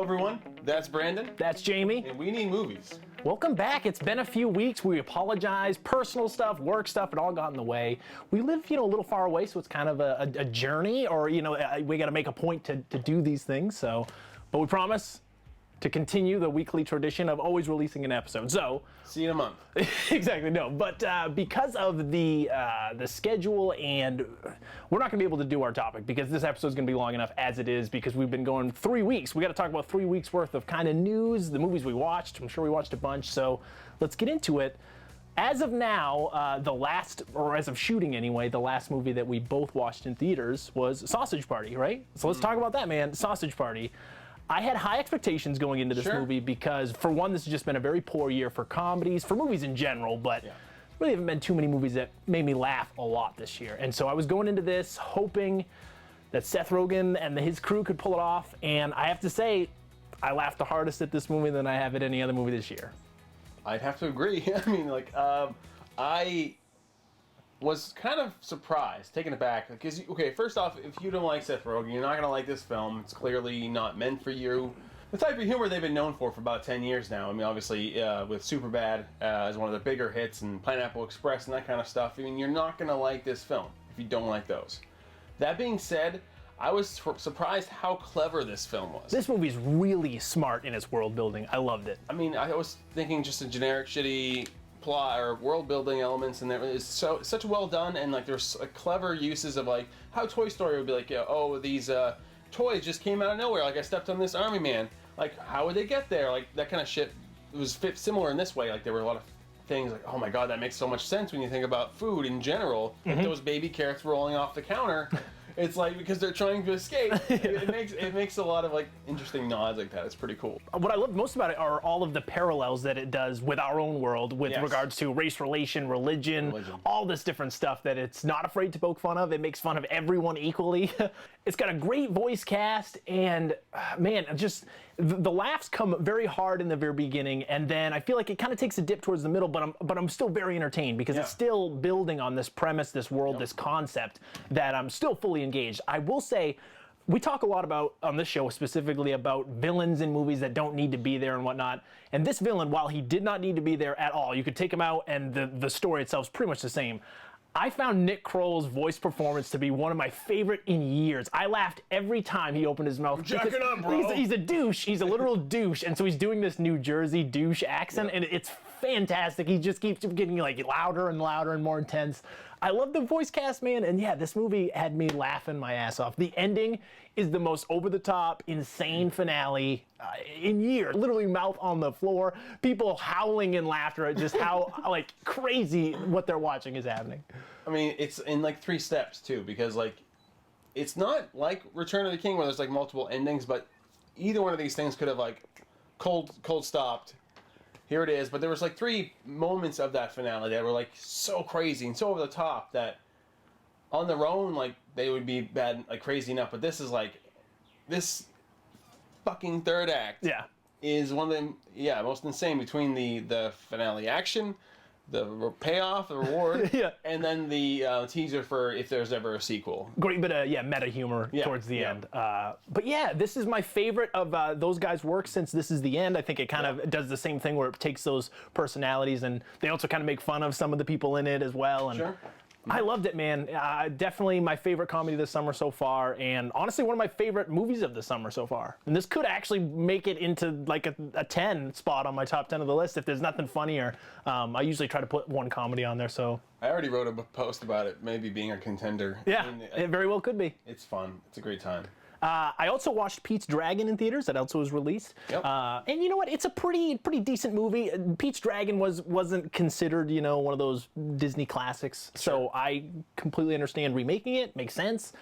everyone, that's Brandon. That's Jamie. And we need movies. Welcome back. It's been a few weeks. We apologize. Personal stuff, work stuff, it all got in the way. We live, a little far away, so it's kind of a journey, or, we got to make a point to do these things. So, but we promise to continue the weekly tradition of always releasing an episode. So, see you in a month. Exactly, no. But because of the schedule, and we're not going to be able to do our topic because this episode is going to be long enough as it is, because we've been going 3 weeks. We got to talk about 3 weeks worth of kind of news, the movies we watched. I'm sure we watched a bunch. So let's get into it. As of now, as of shooting anyway, the last movie that we both watched in theaters was Sausage Party, right? So let's talk about that, man. Sausage Party. I had high expectations going into this movie because, for one, this has just been a very poor year for comedies, for movies in general, but really haven't been too many movies that made me laugh a lot this year. And so I was going into this hoping that Seth Rogen and his crew could pull it off, and I have to say, I laughed the hardest at this movie than I have at any other movie this year. I'd have to agree. I mean, I was kind of surprised, taken aback, because, first off, if you don't like Seth Rogen, you're not going to like this film. It's clearly not meant for you. The type of humor they've been known for about 10 years now. I mean, obviously, with Superbad as one of their bigger hits, and Pineapple Express and that kind of stuff, I mean, you're not going to like this film if you don't like those. That being said, I was surprised how clever this film was. This movie's really smart in its world building. I loved it. I mean, I was thinking just a generic, shitty plot or world building elements, and there is such well done, and there's clever uses of how Toy Story would be these toys just came out of nowhere, I stepped on this army man, how would they get there, that kind of shit. It was similar in this way, there were a lot of things oh my god, that makes so much sense when you think about food in general, those baby carrots rolling off the counter. It's because they're trying to escape. It makes a lot of interesting nods like that. It's pretty cool. What I love most about it are all of the parallels that it does with our own world, with regards to race relation, religion, all this different stuff that it's not afraid to poke fun of. It makes fun of everyone equally. It's got a great voice cast, and man, just the laughs come very hard in the very beginning, and then I feel like it kind of takes a dip towards the middle, but I'm still very entertained because it's still building on this premise, this world, this concept that I'm still fully engaged. I will say, we talk a lot about, on this show specifically, about villains in movies that don't need to be there and whatnot. And this villain, while he did not need to be there at all, you could take him out and the story itself is pretty much the same. I found Nick Kroll's voice performance to be one of my favorite in years. I laughed every time he opened his mouth. Jack it up, bro. He's a douche. He's a literal douche. And so he's doing this New Jersey douche accent, and it's fantastic. He just keeps getting louder and louder and more intense. I love the voice cast, man. And yeah, this movie had me laughing my ass off. The ending is the most over-the-top, insane finale in years. Literally mouth on the floor, people howling in laughter at just how crazy what they're watching is happening. I mean, it's in 3 steps too, because it's not like Return of the King where there's multiple endings, but either one of these things could have cold stopped. Here it is, but there was 3 moments of that finale that were so crazy and so over the top that on their own they would be bad, crazy enough, but this is this fucking third act is one of the most insane, between the finale action, the payoff, the reward, and then the teaser for if there's ever a sequel. Great bit of meta humor towards the end. But yeah, this is my favorite of those guys' work since this is the end. I think it kind of does the same thing where it takes those personalities, and they also kind of make fun of some of the people in it as well. And I loved it, man. Definitely my favorite comedy this summer so far, and honestly one of my favorite movies of the summer so far. And this could actually make it into a 10 spot on my top 10 of the list if there's nothing funnier. I usually try to put one comedy on there, so. I already wrote a post about it maybe being a contender. Yeah, it very well could be. It's fun. It's a great time. I also watched Pete's Dragon in theaters. That also was released. Yep. And you know what? It's a pretty decent movie. Pete's Dragon wasn't considered, one of those Disney classics. So I completely understand remaking it. Makes sense.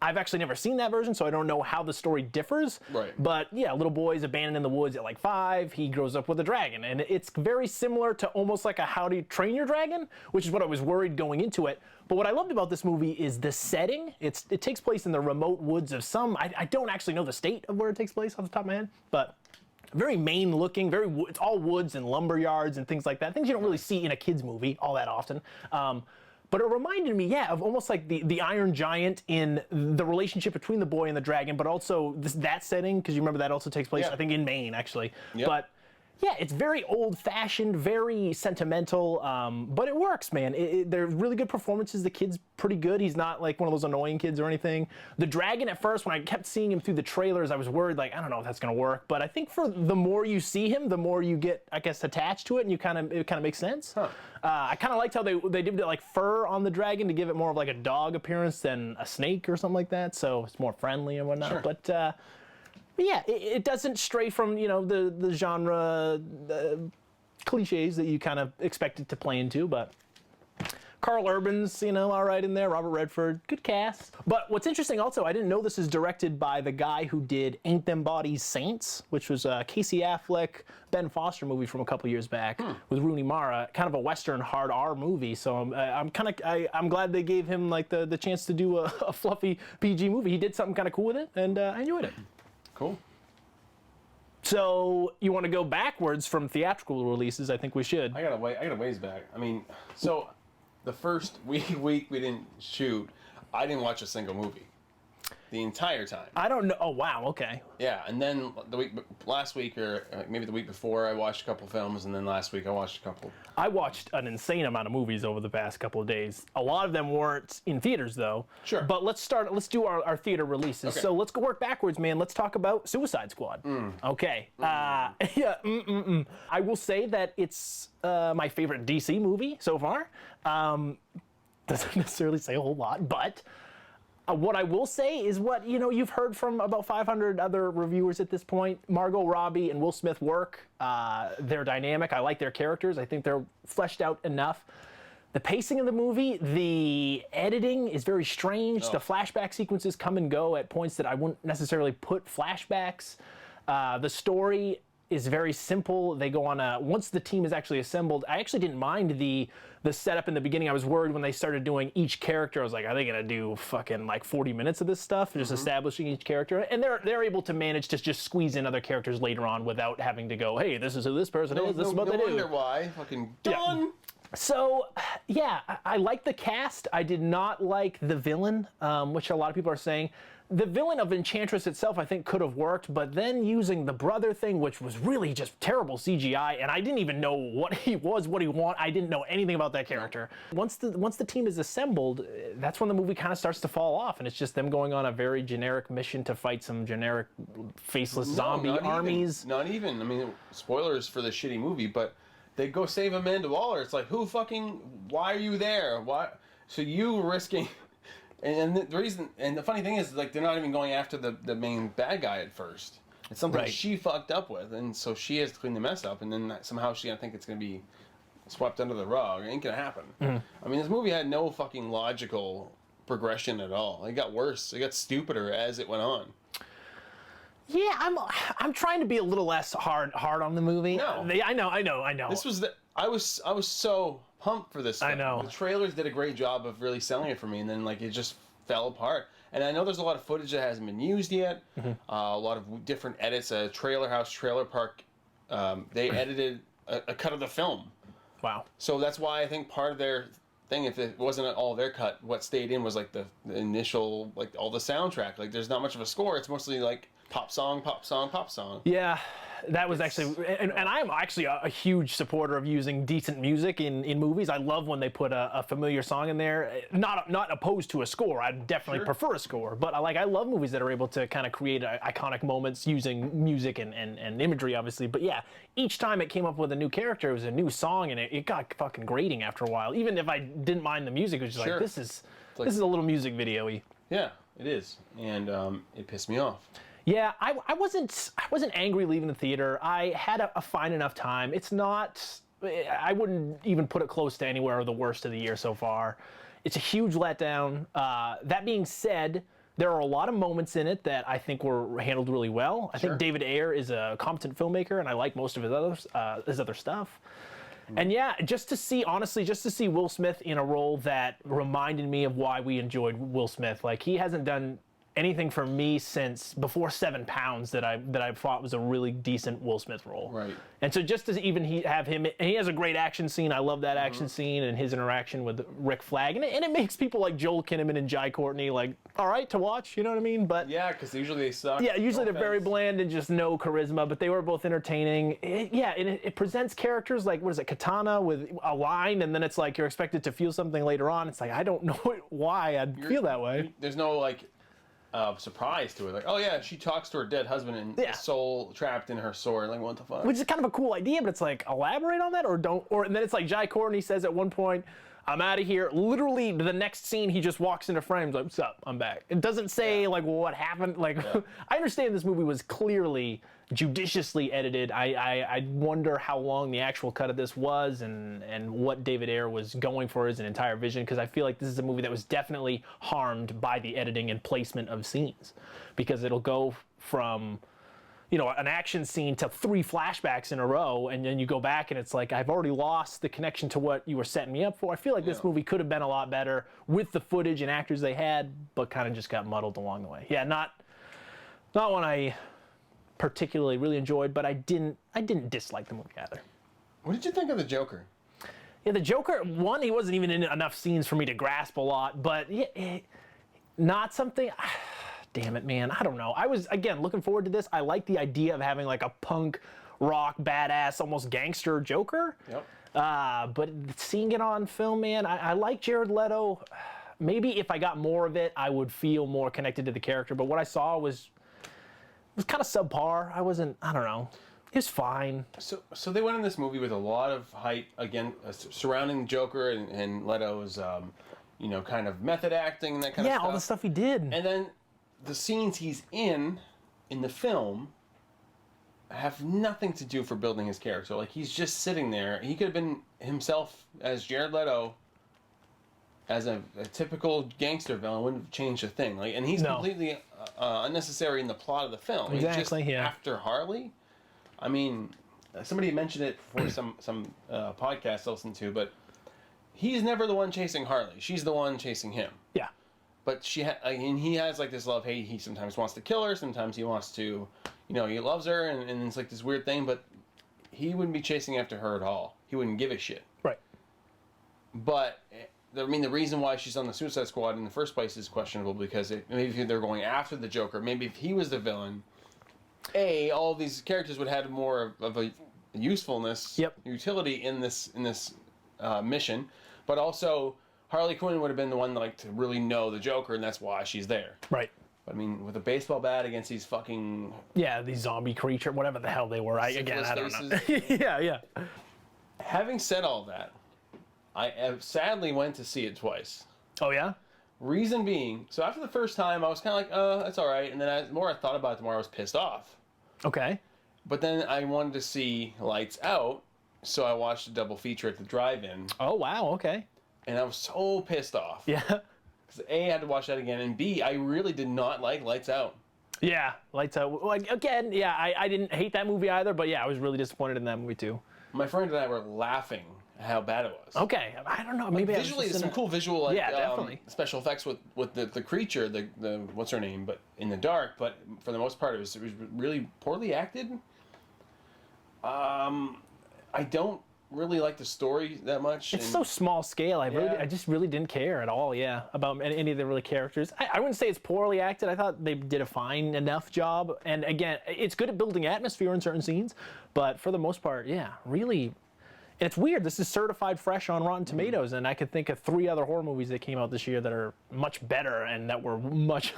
I've actually never seen that version, so I don't know how the story differs. Right. But yeah, little boy's abandoned in the woods at 5. He grows up with a dragon, and it's very similar to almost like a How to Train Your Dragon, which is what I was worried going into it. But what I loved about this movie is the setting. It takes place in the remote woods of I don't actually know the state of where it takes place off the top of my head, but very Maine looking, it's all woods and lumber yards and things like that. Things you don't really see in a kid's movie all that often. But it reminded me, of almost like the Iron Giant in the relationship between the boy and the dragon, but also that setting, because you remember that also takes place, I think, in Maine, actually. Yep. But yeah, it's very old-fashioned, very sentimental, but it works, man. They're really good performances. The kid's pretty good. He's not like one of those annoying kids or anything. The dragon, at first, when I kept seeing him through the trailers, I was worried, like, I don't know if that's going to work. But I think for the more you see him, the more you get, I guess, attached to it, and it kind of makes sense. Huh. I kind of liked how they did it like fur on the dragon to give it more of like a dog appearance than a snake or something like that. So it's more friendly and whatnot. Sure. But yeah, it doesn't stray from, the genre cliches that you kind of expect it to play into, but Carl Urban's, all right in there, Robert Redford, good cast. But what's interesting also, I didn't know this is directed by the guy who did Ain't Them Bodies Saints, which was a Casey Affleck, Ben Foster movie from a couple years back with Rooney Mara, kind of a Western hard R movie. So I'm glad they gave him like the chance to do a fluffy PG movie. He did something kind of cool with it, and I enjoyed it. Cool. So you want to go backwards from theatrical releases? I think we should. I got a ways back. I mean, so the first week we didn't shoot, I didn't watch a single movie the entire time. I don't know. Oh, wow. Okay. Yeah, and then last week or maybe the week before, I watched a couple films, and then last week I watched a couple. I watched an insane amount of movies over the past couple of days. A lot of them weren't in theaters, though. Sure. But let's do our theater releases. Okay. So let's go work backwards, man. Let's talk about Suicide Squad. Okay. Yeah. I will say that it's my favorite DC movie so far. Doesn't necessarily say a whole lot, but what I will say is what you've heard from about 500 other reviewers at this point. Margot Robbie and Will Smith work. They're dynamic. I like their characters. I think they're fleshed out enough. The pacing of the movie, the editing is very strange. Oh. The flashback sequences come and go at points that I wouldn't necessarily put flashbacks. The story is very simple. They go on once the team is actually assembled. I actually didn't mind the setup in the beginning. I was worried when they started doing each character. I was like, are they gonna do fucking like 40 minutes of this stuff, just establishing each character? And they're able to manage to just squeeze in other characters later on without having to go, hey, this is who this person is. This is what they do. No wonder why. Fucking done. Yeah. So, yeah, I like the cast. I did not like the villain, which a lot of people are saying. The villain of Enchantress itself, I think, could have worked, but then using the brother thing, which was really just terrible CGI, and I didn't even know what he was, what he wanted. I didn't know anything about that character. Once the team is assembled, that's when the movie kind of starts to fall off, and it's just them going on a very generic mission to fight some generic faceless zombie armies. Not even. I mean, spoilers for the shitty movie, but they go save Amanda Waller. It's like, why are you there? Why? So you risking... And the reason, and the funny thing is, like, they're not even going after the main bad guy at first. It's something she fucked up with, and so she has to clean the mess up, and then somehow she, I think it's going to be swept under the rug. It ain't going to happen. I mean, this movie had no fucking logical progression at all. It got worse. It got stupider as it went on. Yeah, I'm trying to be a little less hard on the movie. No. I know. This was I was so pumped for this film. I know. The trailers did a great job of really selling it for me, and then like it just fell apart. And I know there's a lot of footage that hasn't been used yet. A lot of different edits. Trailer House Trailer Park, they edited a cut of the film. Wow. So that's why I think part of their thing, if it wasn't all their cut, what stayed in was like the initial, like all the soundtrack. Like there's not much of a score. It's mostly like pop song, pop song, pop song. Yeah, that was actually, and I'm actually a huge supporter of using decent music in movies. I love when they put a familiar song in there. Not opposed to a score. I definitely prefer a score, but I love movies that are able to kind of create iconic moments using music and imagery, obviously. But yeah, each time it came up with a new character, it was a new song, and it got fucking grating after a while. Even if I didn't mind the music, it was just like, this is a little music video-y. Yeah, it is, and it pissed me off. Yeah, I wasn't angry leaving the theater. I had a fine enough time. It's not, I wouldn't even put it close to anywhere the worst of the year so far. It's a huge letdown. That being said, there are a lot of moments in it that I think were handled really well. I think David Ayer is a competent filmmaker, and I like most of his other stuff. And yeah, just to see Will Smith in a role that reminded me of why we enjoyed Will Smith. Like, he hasn't done anything for me since before 7 Pounds that I thought was a really decent Will Smith role. Right. And so just to even have him, and he has a great action scene. I love that action scene and his interaction with Rick Flag, and it makes people like Joel Kinnaman and Jai Courtney like all right to watch. You know what I mean? But Yeah, because usually they suck. yeah, usually No they're very offense. bland and just no charisma, but they were both entertaining. It presents characters like, what is it, Katana with a line, and then it's like you're expected to feel something later on. It's like, I don't know why I'd feel that way. There's no like surprise to it. Like, oh yeah, she talks to her dead husband and Yeah. the soul trapped in her sword. Like, what the fuck? Which is kind of a cool idea, but it's like, elaborate on that or don't, and then it's like Jai Courtney says at one point, I'm out of here. Literally, the next scene, he just walks into frames like, what's up? I'm back. It doesn't say, like, well, what happened. Like, I understand this movie was clearly judiciously edited. I wonder how long the actual cut of this was and what David Ayer was going for as an entire vision, because I feel like this is a movie that was definitely harmed by the editing and placement of scenes, because it'll go from an action scene to 3 flashbacks in a row, and then you go back and it's like, I've already lost the connection to what you were setting me up for. I feel like this movie could have been a lot better with the footage and actors they had, but kind of just got muddled along the way. Yeah, not one I particularly really enjoyed, but I didn't dislike the movie either. What did you think of the Joker? Yeah, the Joker, one, he wasn't even in enough scenes for me to grasp a lot, but not something... Damn it, man. I don't know. I was, again, looking forward to this. I like the idea of having like a punk, rock, badass, almost gangster Joker. Yep. But seeing it on film, man, I like Jared Leto. Maybe if I got more of it, I would feel more connected to the character. But what I saw was kind of subpar. I don't know. It was fine. So they went in this movie with a lot of hype, again, surrounding Joker and Leto's, kind of method acting and that kind of stuff. Yeah, all the stuff he did. And then the scenes he's in the film have nothing to do for building his character. Like, he's just sitting there. He could have been himself as Jared Leto as a typical gangster villain. Wouldn't have changed a thing. Like, and he's completely unnecessary in the plot of the film. Exactly. He's just Yeah. after Harley. I mean, somebody mentioned it for some podcast I listened to, but he's never the one chasing Harley. She's the one chasing him. Yeah. But and he has like this love-hate. He sometimes wants to kill her. Sometimes he wants to, he loves her, and it's like this weird thing. But he wouldn't be chasing after her at all. He wouldn't give a shit. Right. But the reason why she's on the Suicide Squad in the first place is questionable, because maybe they're going after the Joker. Maybe if he was the villain, all these characters would have more of a usefulness, utility in this mission, but also Harley Quinn would have been the one to really know the Joker, and that's why she's there. Right. But I mean, with a baseball bat against these fucking... Yeah, these zombie creature, whatever the hell they were. I don't know. Yeah. Having said all that, I sadly went to see it twice. Oh, yeah? Reason being, so after the first time, I was kind of like, that's all right. And then the more I thought about it, the more I was pissed off. Okay. But then I wanted to see Lights Out, so I watched a double feature at the drive-in. Oh, wow, okay. And I was so pissed off. Yeah. Because A, I had to watch that again, and B, I really did not like Lights Out. Yeah, Lights Out. Like, again, yeah, I didn't hate that movie either, but yeah, I was really disappointed in that movie too. My friend and I were laughing at how bad it was. Okay, I don't know, maybe visually, there's some cool visual definitely. Special effects with the creature, the what's her name, but in the dark. But for the most part, it was really poorly acted. I don't really like the story that much. It's so small scale. I just really didn't care at all. Yeah, about any of the really characters. I wouldn't say it's poorly acted. I thought they did a fine enough job. And again, it's good at building atmosphere in certain scenes, but for the most part, yeah, really. And it's weird. This is certified fresh on Rotten Tomatoes, and I could think of 3 other horror movies that came out this year that are much better and that were much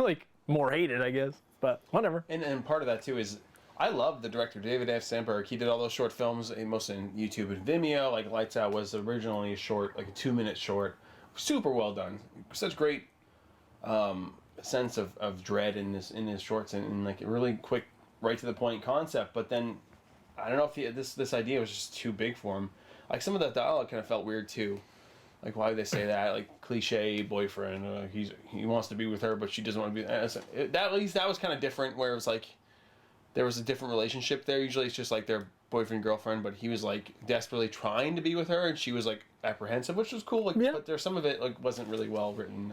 more hated, I guess. But whatever. And part of that too is, I love the director, David F. Sandberg. He did all those short films, mostly in YouTube and Vimeo. Like Lights Out was originally a short, like a 2-minute short. Super well done. Such great sense of dread in his shorts, and like a really quick, right to the point concept. But then, I don't know if this idea was just too big for him. Like some of the dialogue kind of felt weird too. Like, why would they say that? Like, cliche boyfriend. He wants to be with her, but she doesn't want to be. At least that was kind of different, where it was like, there was a different relationship there. Usually it's just like their boyfriend, girlfriend, but he was like desperately trying to be with her, and she was like apprehensive, which was cool. Like, but there's some of it like wasn't really well written.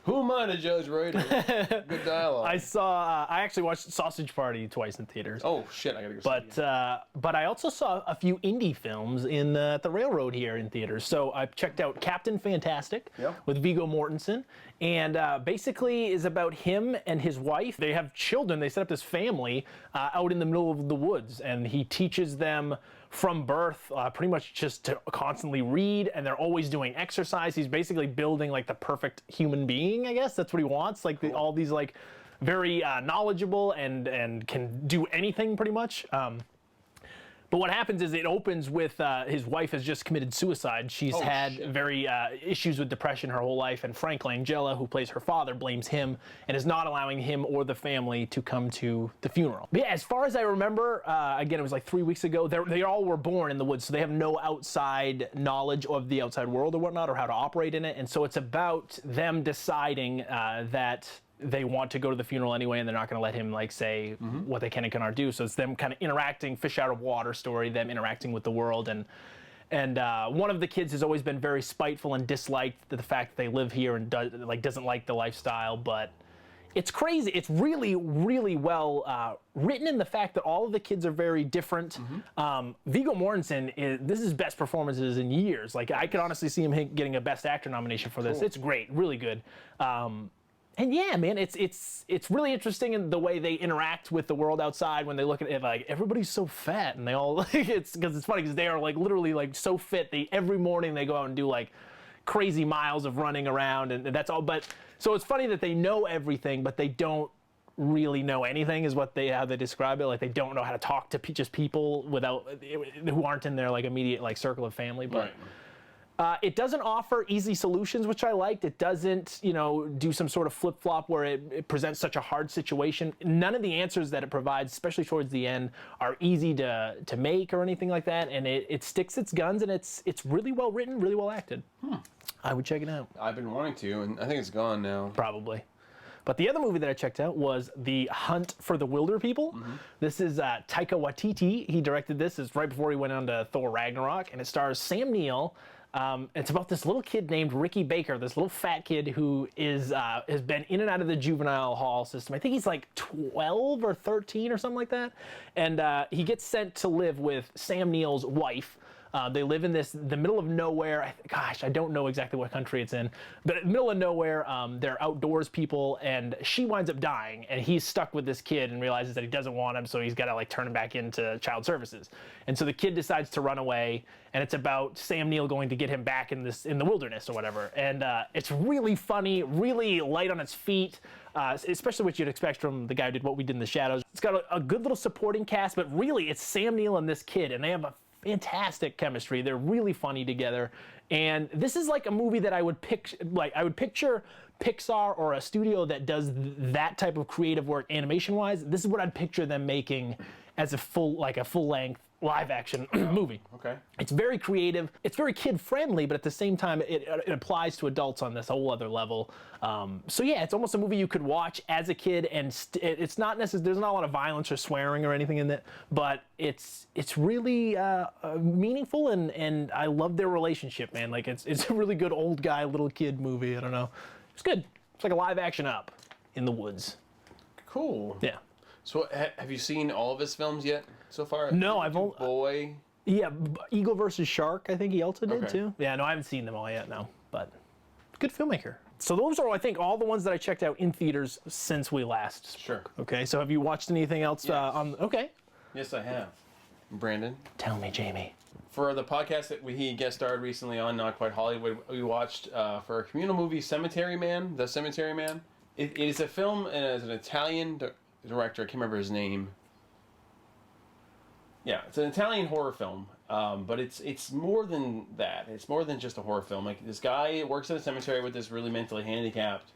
Who am I to judge writing? Good dialogue. I actually watched Sausage Party twice in theaters. Oh shit! I gotta go see it. But I also saw a few indie films in at the Railroad here in theaters. So I checked out Captain Fantastic with Viggo Mortensen, and basically is about him and his wife. They have children. They set up this family out in the middle of the woods, and he teaches them from birth pretty much just to constantly read, and they're always doing exercise. He's basically building like the perfect human being, I guess. That's what he wants. Like all these like very knowledgeable and can do anything pretty much. But what happens is it opens with his wife has just committed suicide. She's had very issues with depression her whole life, and Frank Langella, who plays her father, blames him and is not allowing him or the family to come to the funeral. But yeah, as far as I remember, again, it was like 3 weeks ago, they all were born in the woods, so they have no outside knowledge of the outside world or whatnot, or how to operate in it. And so it's about them deciding that they want to go to the funeral anyway, and they're not going to let him like say what they can and cannot do. So it's them kind of interacting, fish out of water story, them interacting with the world. And one of the kids has always been very spiteful and disliked the fact that they live here and doesn't like the lifestyle. But it's crazy. It's really, really well written in the fact that all of the kids are very different. Viggo Mortensen, this is his best performances in years. Like I could honestly see him getting a Best Actor nomination for this. Cool. It's great, really good. And yeah, man, it's really interesting in the way they interact with the world outside when they look at it like everybody's so fat, and they all like it's funny because they are like literally like so fit. Every morning they go out and do like crazy miles of running around, and that's all. But so it's funny that they know everything, but they don't really know anything is how they describe it. Like they don't know how to talk to just people who aren't in their like immediate like circle of family. But Right. It doesn't offer easy solutions, which I liked. It doesn't, do some sort of flip-flop where it presents such a hard situation. None of the answers that it provides, especially towards the end, are easy to make or anything like that. And it sticks its guns, and it's really well written, really well acted. I would check it out. I've been wanting to, and I think it's gone now. Probably. But the other movie that I checked out was The Hunt for the Wilder People. This is Taika Waititi. He directed this. It's right before he went on to Thor Ragnarok, and it stars Sam Neill. It's about this little kid named Ricky Baker, this little fat kid who has been in and out of the juvenile hall system. I think he's like 12 or 13 or something like that. And he gets sent to live with Sam Neill's wife. They live in the middle of nowhere. Gosh, I don't know exactly what country it's in, but in the middle of nowhere, they're outdoors people, and she winds up dying, and he's stuck with this kid and realizes that he doesn't want him, so he's got to like turn him back into child services. And so the kid decides to run away, and it's about Sam Neill going to get him back in the wilderness or whatever. And it's really funny, really light on its feet. Especially what you'd expect from the guy who did What We Did in the Shadows. It's got a good little supporting cast, but really it's Sam Neill and this kid, and they have a fantastic chemistry. They're really funny together, and this is like a movie that I would picture Pixar or a studio that does that type of creative work animation-wise. This is what I'd picture them making as a full-length live-action movie. Okay. It's very creative. It's very kid-friendly, but at the same time, it applies to adults on this whole other level. So yeah, it's almost a movie you could watch as a kid, and it's not necessarily, there's not a lot of violence or swearing or anything in it, but it's really meaningful, and I love their relationship, man. Like it's a really good old guy, little kid movie. I don't know. It's good. It's like a live-action Up in the woods. Cool. Yeah. So have you seen all of his films yet so far? No, I've only... Boy. Yeah, Eagle versus Shark, I think he also did Okay. too. Yeah, no, I haven't seen them all yet, no. But good filmmaker. So those are, I think, all the ones that I checked out in theaters since we last spoke. Sure. Okay, so have you watched anything else on... Okay. Yes, I have. Brandon? Tell me, Jamie. For the podcast that he guest starred recently on Not Quite Hollywood, we watched for a communal movie, Cemetery Man, The Cemetery Man. It is a film as an Italian director. I can't remember his name. Yeah, it's an Italian horror film, but it's more than that. It's more than just a horror film. Like, this guy works in a cemetery with this really mentally handicapped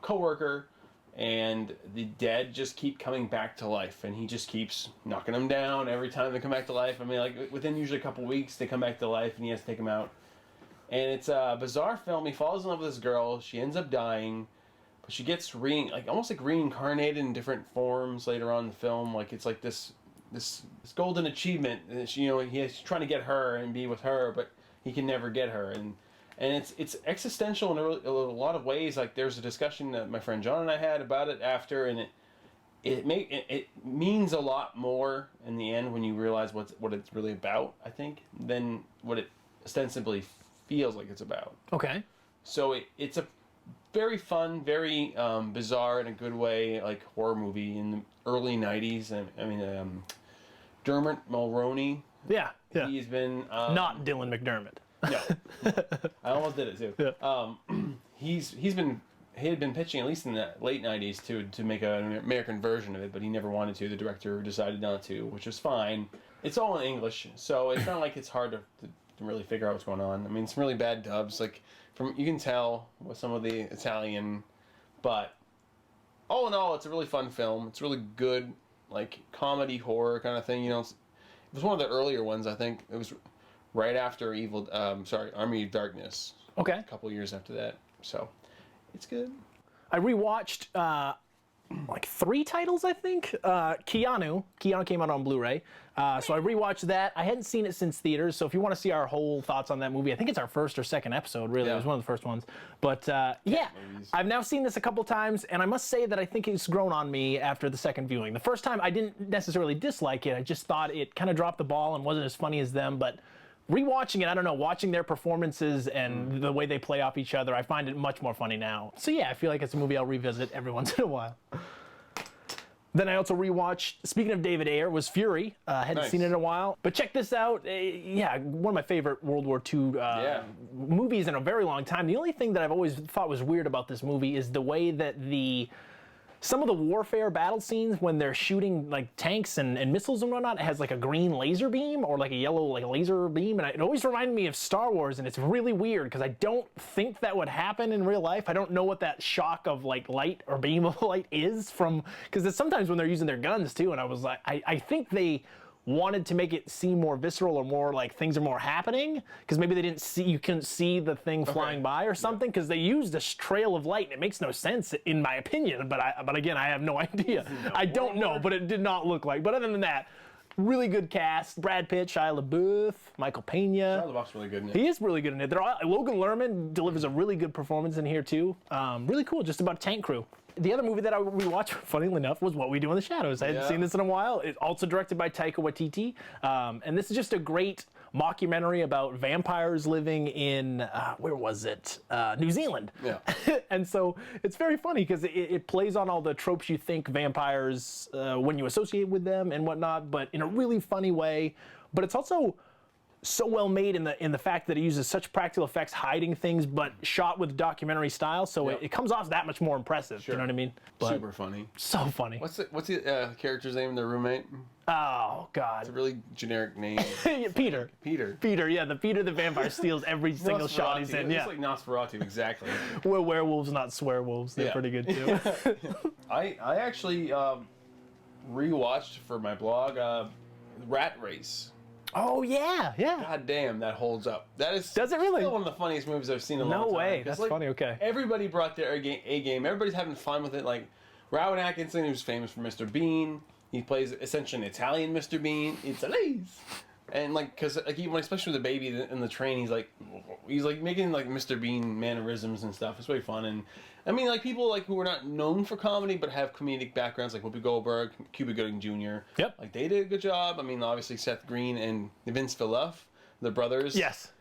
coworker, and the dead just keep coming back to life, and he just keeps knocking them down every time they come back to life. I mean, like, within usually a couple weeks, they come back to life, and he has to take them out. And it's a bizarre film. He falls in love with this girl. She ends up dying, but she gets almost like reincarnated in different forms later on in the film. Like, it's like this golden achievement. He's trying to get her and be with her, but he can never get her. And and it's existential in a lot of ways. Like there's a discussion that my friend John and I had about it after, and it means a lot more in the end when you realize what it's really about, I think, than what it ostensibly feels like it's about. Okay. So it's a very fun, very bizarre in a good way, like horror movie in the early '90s. I mean, Dermot Mulroney. Yeah. He's been Not Dylan McDermott. No, I almost did it too. Yeah. He had been pitching at least in the late '90s to make an American version of it, but he never wanted to. The director decided not to, which was fine. It's all in English, so it's not like it's hard to really figure out what's going on. I mean, some really bad dubs, like you can tell with some of the Italian, but all in all, it's a really fun film. It's really good, like comedy horror kind of thing. You know, it was one of the earlier ones. I think it was right after Army of Darkness. Okay. A couple years after that, so it's good. I rewatched like 3 titles, I think. Keanu came out on Blu-ray, so I rewatched that. I hadn't seen it since theaters, so if you want to see our whole thoughts on that movie, I think it's our first or second episode. Really, Yeah. It was one of the first ones. But yeah, I've now seen this a couple times, and I must say that I think it's grown on me after the second viewing. The first time I didn't necessarily dislike it. I just thought it kind of dropped the ball and wasn't as funny as them, but rewatching it, I don't know, watching their performances and the way they play off each other, I find it much more funny now. So yeah, I feel like it's a movie I'll revisit every once in a while. Then I also rewatched, speaking of David Ayer, was Fury. Hadn't seen it in a while. But check this out. Yeah, one of my favorite World War II movies in a very long time. The only thing that I've always thought was weird about this movie is the way that some of the warfare battle scenes when they're shooting like tanks and missiles and whatnot, it has like a green laser beam or like a yellow like laser beam, and it always reminded me of Star Wars, and it's really weird because I don't think that would happen in real life. I don't know what that shock of like light or beam of light is from, because it's sometimes when they're using their guns too, and I was like, I think they wanted to make it seem more visceral or more like things are more happening, because maybe they didn't see, you couldn't see the thing flying by or something, because they used a trail of light and it makes no sense in my opinion, but again, I have no idea. I don't know, but it did not look like. But other than that, really good cast. Brad Pitt, Shia LaBeouf, Michael Pena. Shia LaBeouf's really good in it. He is really good in it. Logan Lerman delivers a really good performance in here too. Really cool, just about a tank crew. The other movie that I rewatched, funnily enough, was What We Do in the Shadows. I hadn't seen this in a while. It's also directed by Taika Waititi. And this is just a great mockumentary about vampires living in, where was it? New Zealand. Yeah. And so it's very funny because it plays on all the tropes you think vampires, when you associate with them and whatnot, but in a really funny way. But it's also so well made in the fact that it uses such practical effects hiding things, but shot with documentary style, so it comes off that much more impressive. Sure. You know what I mean? But super funny. so funny. What's the character's name? The roommate? Oh God. It's a really generic name. Peter. Peter. Yeah, the Peter the vampire steals every single shot he's in. Yeah. It's like Nosferatu, exactly. We're werewolves, not swearwolves. They're pretty good too. I actually rewatched for my blog Rat Race. Oh yeah. God damn, that holds up. That is. Does it really? Still one of the funniest movies I've seen in a long time. No way. That's funny. Okay. Everybody brought their A game. Everybody's having fun with it. Like Rowan Atkinson, who's famous for Mr. Bean. He plays essentially an Italian Mr. Bean. It's Elise. And like, cause like even especially with the baby in the train, he's like making like Mr. Bean mannerisms and stuff. It's really fun. And I mean, like people like who are not known for comedy but have comedic backgrounds, like Whoopi Goldberg, Cuba Gooding Jr. Yep. Like they did a good job. I mean, obviously Seth Green and Vince Villaf, the brothers. Yes.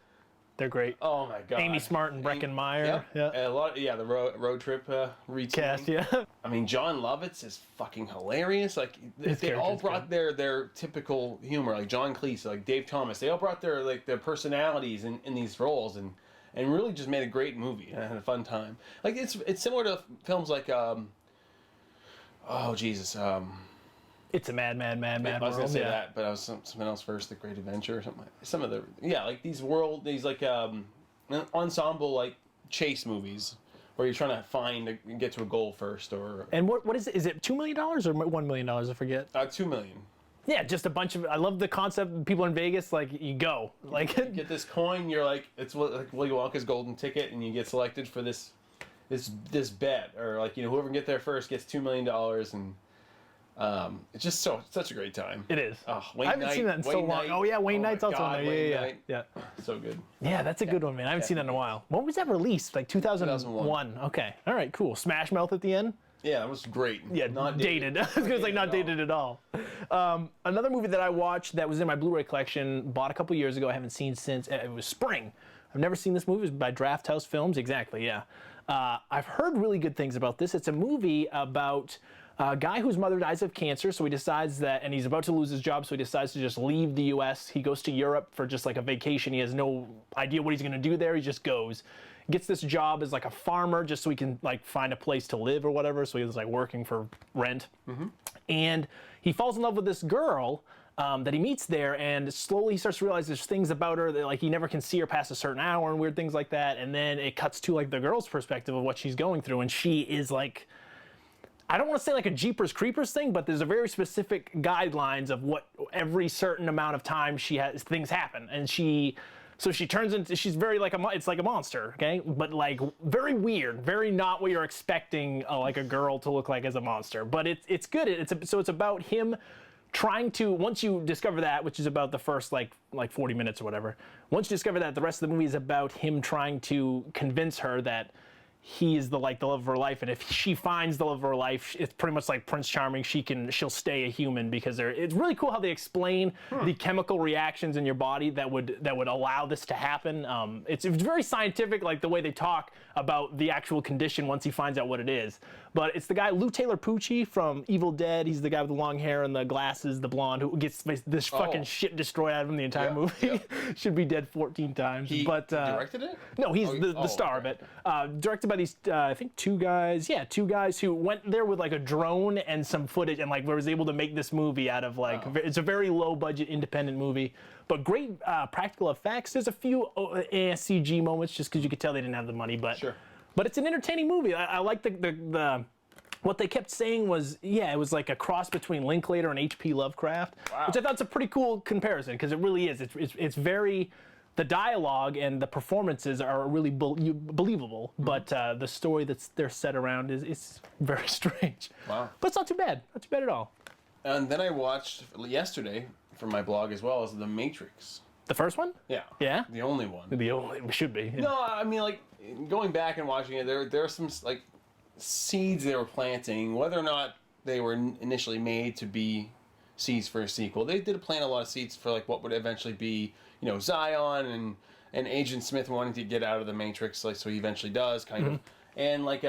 They're great. Oh my God. Amy Smart and Breckin Meyer. Yep. Yeah. And a lot. The road trip retelling. Cast. Yeah. I mean, John Lovitz is fucking hilarious. Like His they all character's brought their typical humor. Like John Cleese, like Dave Thomas. They all brought their personalities in these roles and really just made a great movie. And I had a fun time. Like it's similar to films like oh Jesus. It's a mad I was world. gonna say that, but I was something else first. The Great Adventure or something. Some of the like these like ensemble like chase movies where you're trying to get to a goal first or. And what is it? Is it $2 million or $1 million? I forget. $2 million. Yeah, just a bunch of. I love the concept. People in Vegas, like you go, like you get this coin. You're like it's like Willy Wonka's golden ticket, and you get selected for this bet, or like whoever can get there first gets $2 million, and It's just such a great time. It is. Oh, I haven't seen that in so long. Oh yeah, Wayne Knight's also in there. Yeah. So good. Yeah, that's a good one, man. I haven't seen that in a while. When was that released? Like 2001. Okay. All right, cool. Smash Mouth at the end? Yeah, it was great. Yeah, not dated. I was gonna say not dated at all. Another movie that I watched that was in my Blu-ray collection, bought a couple years ago, I haven't seen since. It was Spring. I've never seen this movie. It was by Draft House Films. Exactly, yeah. I've heard really good things about this. It's a movie about a guy whose mother dies of cancer, so he decides that, and he's about to lose his job, so he decides to just leave the U.S. He goes to Europe for just like a vacation. He has no idea what he's gonna do there. He just goes. Gets this job as like a farmer just so he can like find a place to live or whatever. So he's like working for rent. And he falls in love with this girl that he meets there, and slowly he starts to realize there's things about her that like he never can see her past a certain hour and weird things like that. And then it cuts to like the girl's perspective of what she's going through, and she is like, I don't want to say like a Jeepers Creepers thing, but there's a very specific guidelines of what every certain amount of time she has things happen, and so she turns into, she's very like it's like a monster, okay? But like very weird, very not what you're expecting like a girl to look like as a monster. But it's good. So it's about him trying to, once you discover that, which is about the first like 40 minutes or whatever, once you discover that, the rest of the movie is about him trying to convince her that he is the love of her life, and if she finds the love of her life, it's pretty much like Prince Charming. She'll stay a human because it's really cool how they explain the chemical reactions in your body that would allow this to happen. It's very scientific, like the way they talk about the actual condition once he finds out what it is. But it's the guy Lou Taylor Pucci from Evil Dead. He's the guy with the long hair and the glasses, the blonde, who gets this fucking shit destroyed out of him the entire movie. Should be dead 14 times. He directed it? No, he's the star of it. Directed by these, I think two guys who went there with like a drone and some footage and like was able to make this movie out of like, it's a very low budget independent movie, but great practical effects. There's a few CG moments just because you could tell they didn't have the money, but but it's an entertaining movie. I like the what they kept saying was, it was like a cross between Linklater and H.P. Lovecraft, which I thought's a pretty cool comparison because it really is. It's very, the dialogue and the performances are really believable, but the story they're set around is very strange. Wow. But it's not too bad. Not too bad at all. And then I watched yesterday for my blog as well as The Matrix. The first one? Yeah. Yeah? The only one. The only, should be. Yeah. No, I mean, like, going back and watching it, there are some, like, seeds they were planting, whether or not they were initially made to be seeds for a sequel. They did plant a lot of seeds for, like, what would eventually be, Zion and Agent Smith wanting to get out of the Matrix, like, so he eventually does, kind of. And, like,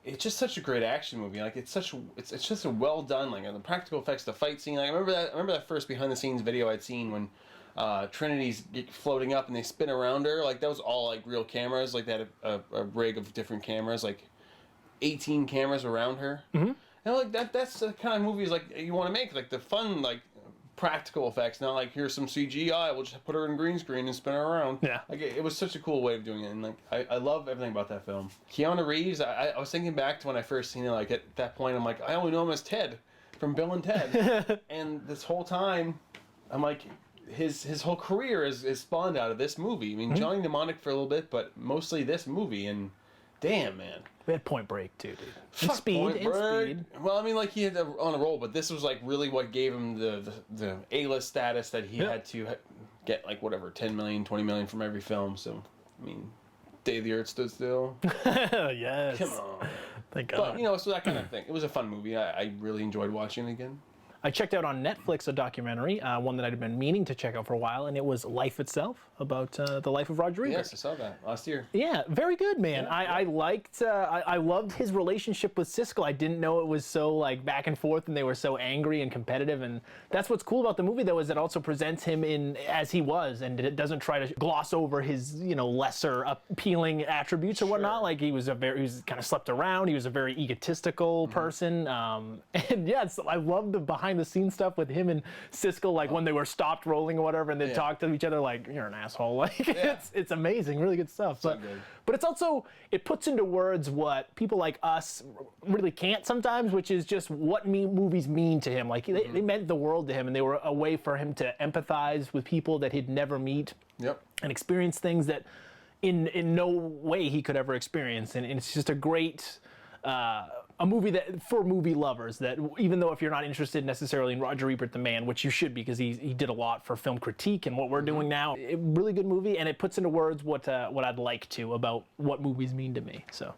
it's just such a great action movie. Like, it's just a well done, like, the practical effects, the fight scene. Like, I remember that first behind the scenes video I'd seen when Trinity's floating up and they spin around her. Like, that was all like real cameras. Like, they had a rig of different cameras, like 18 cameras around her. And like that's the kind of movies like you want to make, like the fun, like practical effects. Not like here's some CGI, we'll just put her in green screen and spin her around. Yeah. Like it was such a cool way of doing it, and like I love everything about that film. Keanu Reeves, I was thinking back to when I first seen it. Like at that point, I'm like, I only know him as Ted from Bill and Ted, and this whole time, I'm like, his whole career is spawned out of this movie. I mean, Johnny Mnemonic for a little bit, but mostly this movie. And damn, man, we had Point Break too, dude. Fuck Speed. Well, I mean, like he had on a roll, but this was like really what gave him the A-list status that he had to get, like whatever 10 million, 20 million from every film. So, I mean, Day the Earth Stood Still. Yes. Come on. Thank God. But so that kind of thing. It was a fun movie. I really enjoyed watching it again. I checked out on Netflix a documentary, one that I'd been meaning to check out for a while, and it was Life Itself, about the life of Roger Ebert. Yes, I saw that last year. Yeah, very good, man. Yeah, I loved his relationship with Siskel. I didn't know it was so like back and forth, and they were so angry and competitive. And that's what's cool about the movie, though, is it also presents him in as he was, and it doesn't try to gloss over his lesser appealing attributes or whatnot. Like he was kind of slept around. He was a very egotistical person. And yeah, I love the behind the scenes stuff with him and Siskel, like when they were stopped rolling or whatever, and they talk to each other like, you're an asshole. Like it's amazing, really good stuff. But it's also, it puts into words what people like us really can't sometimes, which is just what movies mean to him. Like they meant the world to him, and they were a way for him to empathize with people that he'd never meet and experience things that in no way he could ever experience. And it's just a great a movie that for movie lovers, that even though if you're not interested necessarily in Roger Ebert the man, which you should because he did a lot for film critique and what we're doing now, really good movie, and it puts into words what I'd like to about what movies mean to me. So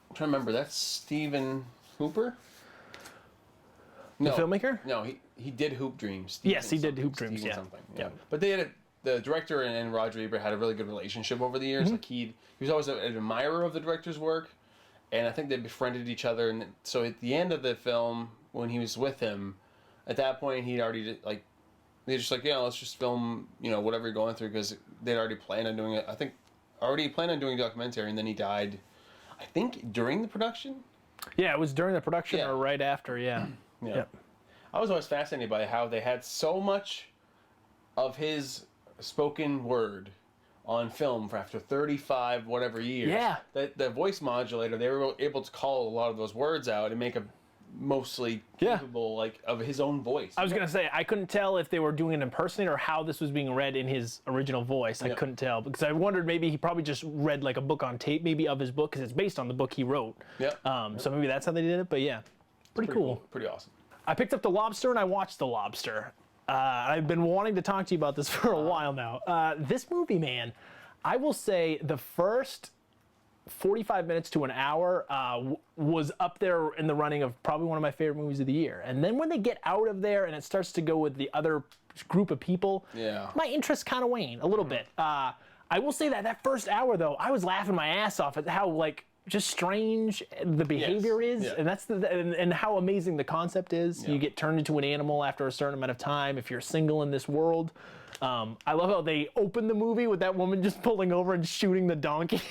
I'm trying to remember. That's Stephen Hooper. The filmmaker? No, he did Hoop Dreams. Yes, he did Hoop Dreams. Steven Yeah. something. Yeah. But they had the director and Roger Ebert had a really good relationship over the years. Like he was always an admirer of the director's work, and I think they befriended each other. And so at the end of the film, when he was with him, at that point he'd already like they're just like, yeah, let's just film whatever you're going through, because they'd already planned on doing it. I think already planned on doing a documentary, and then he died. I think during the production. Yeah, it was during the production or right after. Yeah. Yeah. Yep. I was always fascinated by how they had so much of his spoken word on film for after 35 whatever years. Yeah. That the voice modulator, they were able to call a lot of those words out and make a mostly capable like of his own voice. I was gonna say I couldn't tell if they were doing an impersonate or how this was being read in his original voice. I couldn't tell because I wondered maybe he probably just read like a book on tape, maybe of his book, because it's based on the book he wrote. So maybe that's how they did it. But yeah, pretty cool. Pretty awesome. I picked up The Lobster and I watched The Lobster. I've been wanting to talk to you about this for a while now. This movie, man, I will say the first 45 minutes to an hour was up there in the running of probably one of my favorite movies of the year. And then when they get out of there and it starts to go with the other group of people, my interest kind of waned a little bit. I will say that first hour, though, I was laughing my ass off at how, like, just strange the behavior is, and that's and how amazing the concept is. You get turned into an animal after a certain amount of time if you're single in this world. I love how they open the movie with that woman just pulling over and shooting the donkey.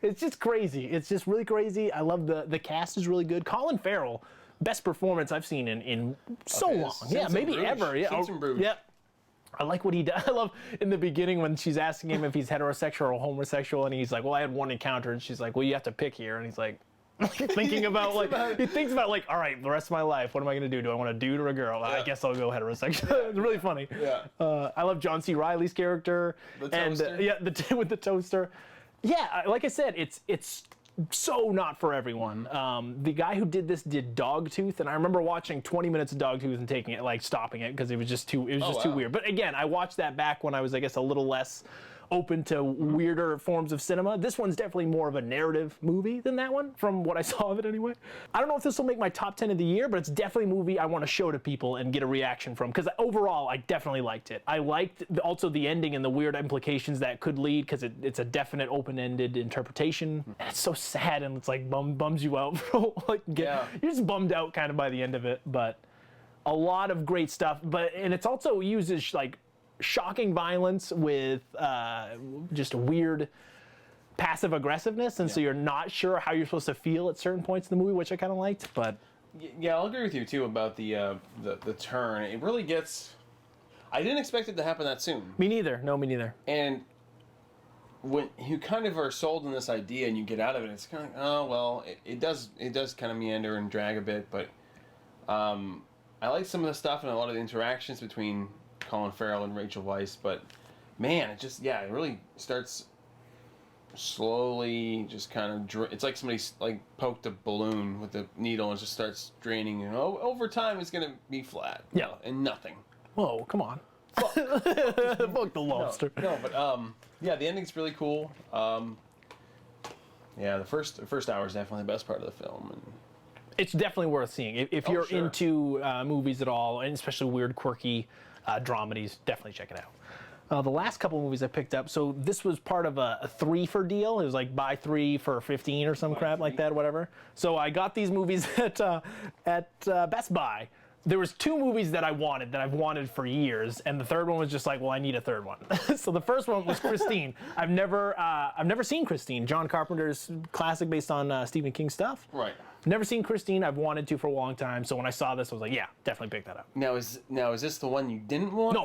It's just crazy. It's just really crazy. I love the cast is really good. Colin Farrell, best performance I've seen in so long. Yeah, maybe ever. Yeah. Yep. I like what he does. I love in the beginning when she's asking him if he's heterosexual or homosexual, and he's like, well, I had one encounter, and she's like, well, you have to pick here, and he's like, thinking about he thinks about like, all right, the rest of my life, what am I gonna do? Do I want a dude or a girl? I guess I'll go heterosexual. It's really funny. I love John C. Reilly's character, the toaster. with the toaster. Yeah, like I said, it's so not for everyone. The guy who did this did Dogtooth, and I remember watching 20 minutes of Dogtooth and taking it, like stopping it, because it was just too weird. But again, I watched that back when I was, I guess, a little less open to weirder forms of cinema. This one's definitely more of a narrative movie than that one, from what I saw of it anyway. I don't know if this will make my top 10 of the year, but it's definitely a movie I want to show to people and get a reaction from, because overall, I definitely liked it. I liked also the ending and the weird implications that could lead, because it's a definite open-ended interpretation. And it's so sad, and it's like bums you out. You're just bummed out kind of by the end of it, but a lot of great stuff. And it's also uses like shocking violence with just weird passive aggressiveness, and so you're not sure how you're supposed to feel at certain points in the movie, which I kind of liked. But yeah, I'll agree with you too about the turn. It really gets. I didn't expect it to happen that soon. Me neither. No, me neither. And when you kind of are sold in this idea and you get out of it, it's kind of oh well, it does kind of meander and drag a bit, but I like some of the stuff and a lot of the interactions between Colin Farrell and Rachel Weisz, but man, it really starts slowly, just kind of it's like somebody like poked a balloon with a needle and just starts draining, and over time it's gonna be flat, and nothing. Whoa, come on. Fuck the lobster. No, but the ending's really cool. The first hour is definitely the best part of the film, and it's definitely worth seeing if you're into movies at all, and especially weird, quirky dramedies. Definitely check it out. The last couple of movies I picked up, so this was part of a 3-for deal. It was like buy 3 for 15 or some crap like that, whatever. So I got these movies at Best Buy. There was 2 movies that I've wanted for years, and the third one was just like, well, I need a third one. So the first one was Christine. I've never seen Christine, John Carpenter's classic based on Stephen King stuff. Right. Never seen Christine. I've wanted to for a long time. So when I saw this, I was like, yeah, definitely pick that up. Now is this the one you didn't want? No,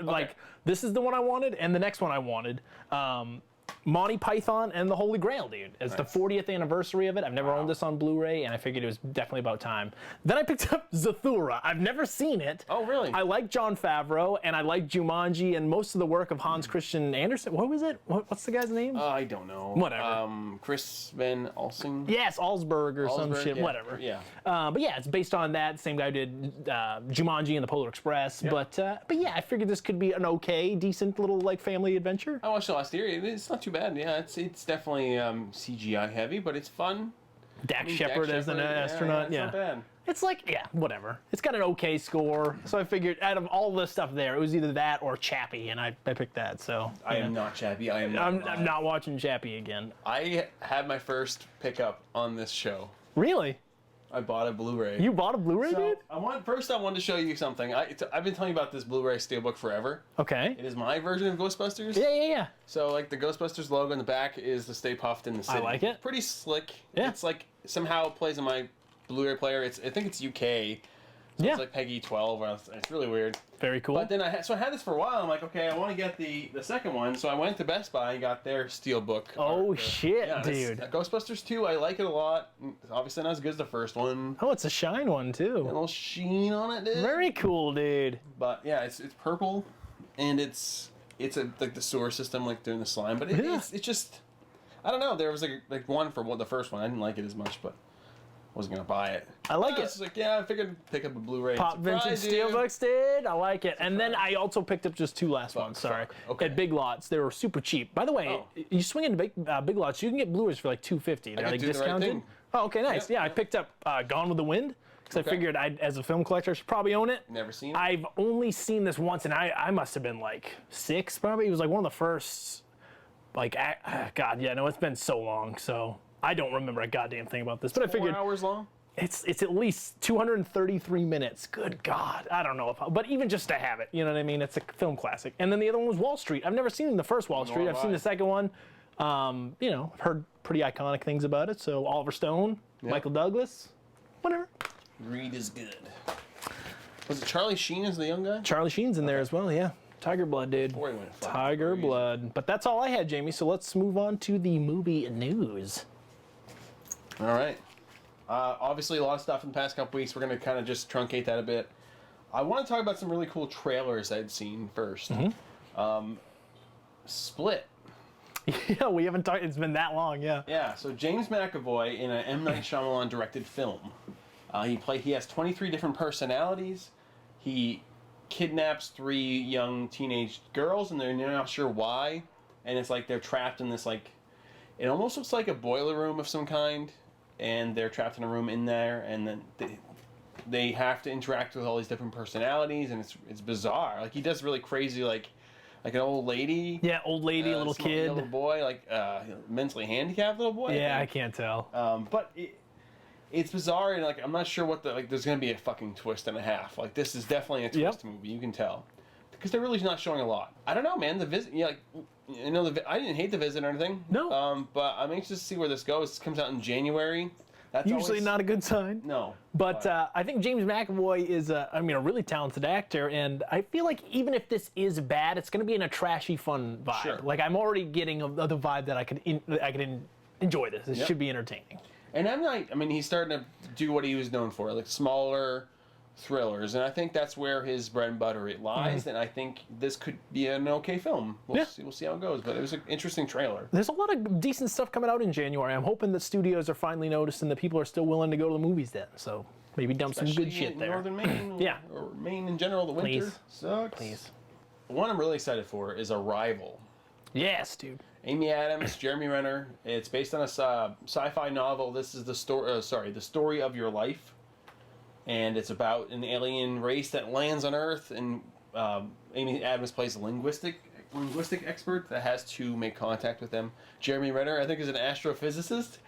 like this is the one I wanted, and the next one I wanted. Monty Python and the Holy Grail, dude. It's the 40th anniversary of it. I've never owned this on Blu-ray, and I figured it was definitely about time. Then I picked up Zathura. I've never seen it. Oh, really? I like Jon Favreau, and I like Jumanji, and most of the work of Hans Christian Andersen. What was it? What's the guy's name? I don't know. Whatever. Chris Van Olsen? Yes, Allsberg or some shit, yeah. whatever. Yeah. But yeah, it's based on that. Same guy who did Jumanji and the Polar Express. Yep. But yeah, I figured this could be an okay, decent little like family adventure. I watched it last year. It's not too bad. Yeah, it's definitely CGI heavy, but it's fun. Dax Shepard as an astronaut. Yeah, it's not bad. It's like, yeah, whatever. It's got an okay score. So I figured out of all the stuff there, it was either that or Chappie, and I picked that. So I am not Chappie. I'm not watching Chappie again. I had my first pickup on this show. Really? I bought a Blu-ray. You bought a Blu-ray, dude? I wanted to show you something. I've been telling you about this Blu-ray Steelbook forever. Okay. It is my version of Ghostbusters. Yeah. So like the Ghostbusters logo in the back is the Stay Puft in the city. I like it. Pretty slick. Yeah. It's like somehow it plays on my Blu-ray player. I think it's UK. So Yeah. It's like Peggy 12. It's really weird. Very cool. But then I had this for a while. I'm like, okay, I want to get the second one. So I went to Best Buy and got their Steelbook. Oh, shit, yeah, dude. Ghostbusters 2, I like it a lot. It's obviously not as good as the first one. Oh, it's a shine one, A too. little sheen on it, dude. Very cool, dude. But yeah, it's purple, and it's like the sewer system, like doing the slime. But it's just, I don't know. There was like one for the first one. I didn't like it as much, but wasn't gonna buy it. I like it. It's like, yeah, I figured I'd pick up a Blu-ray. Pop vintage Steelbooks, dude. I like it. And then I also picked up just two last ones. Sorry, Okay. at Big Lots. They were super cheap. By the way, you swing into Big Lots, you can get Blu-rays for like $2.50. They're like do the right discounted. thing. Oh, okay, nice. Yep, Yeah, I picked up Gone with the Wind because I figured as a film collector, I should probably own it. Never seen it. I've only seen this once, and I must have been like 6, probably. It was like one of the first. Like, God, yeah, no, it's been so long, so I don't remember a goddamn thing about this. But I figured 4 hours long. it's at least 233 minutes. Good God, I don't know but even just to have it, you know what I mean? It's a film classic. And then the other one was Wall Street. I've never seen the first Wall Street. I've seen the second one. You know, I've heard pretty iconic things about it. So Oliver Stone, Michael Douglas, whatever. Reed is good. Was it Charlie Sheen as the young guy? Charlie Sheen's in there as well. Yeah, Tiger Blood, dude. Boy, he went fucking Tiger crazy. Blood. But that's all I had, Jamie. So let's move on to the movie news. All right. Obviously, a lot of stuff in the past couple weeks. We're going to kind of just truncate that a bit. I want to talk about some really cool trailers I'd seen first. Split. Yeah, we haven't talked. It's been that long. Yeah. Yeah, so James McAvoy in an M. Night Shyamalan directed film. He has 23 different personalities. He kidnaps 3 young teenage girls, and they're not sure why. And it's like they're trapped in this, like, it almost looks like a boiler room of some kind. And they're trapped in a room in there, and then they have to interact with all these different personalities, and it's bizarre. Like, he does really crazy, like an old lady. Yeah, old lady, little kid. Little boy, like mentally handicapped little boy. Yeah, I can't tell. But it's bizarre, and like I'm not sure what there's gonna be a fucking twist and a half. Like, this is definitely a twist movie. You can tell because they're really not showing a lot. I don't know, man. The visit, I didn't hate The Visit or anything. No. But I'm anxious to see where this goes. This comes out in January. That's Usually always, not a good sign. No. But I think James McAvoy is a really talented actor, and I feel like even if this is bad, it's going to be in a trashy, fun vibe. Sure. Like, I'm already getting the vibe that I could enjoy this. It should be entertaining. And he's starting to do what he was known for, like smaller thrillers, and I think that's where his bread and butter lies. And I think this could be an okay film. We'll see how it goes. But it was an interesting trailer. There's a lot of decent stuff coming out in January. I'm hoping that studios are finally noticing that people are still willing to go to the movies then. So maybe dump some good shit there. Northern Maine, Yeah. or Maine in general. The winter Please. sucks. Please. One I'm really excited for is Arrival. Yes, dude. Amy Adams, Jeremy Renner. It's based on a sci-fi novel. This is the story of your life. And it's about an alien race that lands on Earth, and Amy Adams plays a linguistic expert that has to make contact with them. Jeremy Renner, I think, is an astrophysicist.